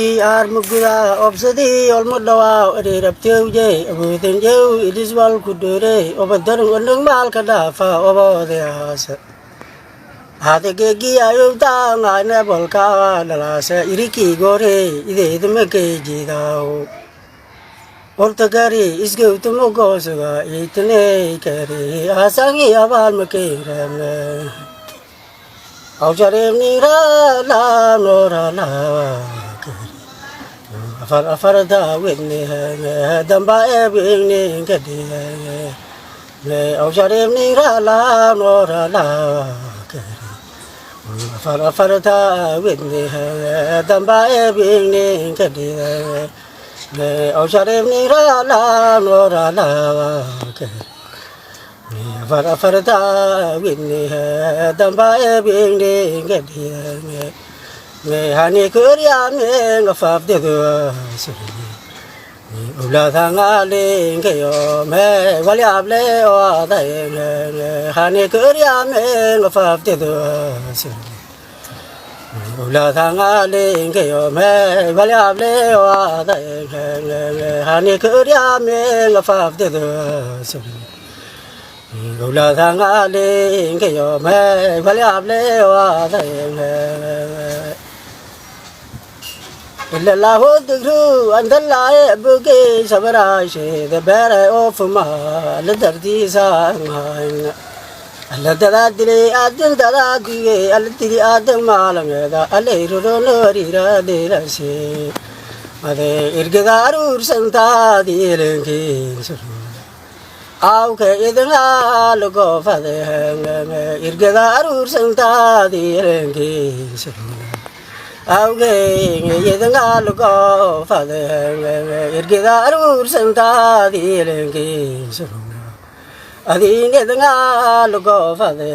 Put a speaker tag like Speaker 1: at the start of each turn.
Speaker 1: Armuguda obsedi olmudawa eraptewje abutenjeu idiswal kudure obadar undung mal kadafa obodehas hadegegi ayuta ngane bolka dalase iriki gore ide idmeke jidao Ortagari isgeutumo gosuga itne kare asangi abal mekirame Aujarem nira la nora la Farda winni damba ebini gadi le aujarem nira la nora la farda winni damba ebini gadi le aujarem nira la nora la farda winni damba ebini gadi Me hani kurya me ngafab de ula thanga le ngeyo me walyab le wa da ye hani kurya me ngafab de ula thanga le ngeyo me walyab le wa da ye hani kurya me ngafab de ula thanga le ngeyo me walyab le wa da ye La hodru andalla buke sabarashe the bare of ma la dardi sang alla daradri adin daradi altiri adam malameda aleiru no rira de rase ade irgadarur santa dilenki au ke idna logo fade irgadarur santa dilenki Auge yedanga lugo fade irgidaru santa dilengi adine danga lugo fade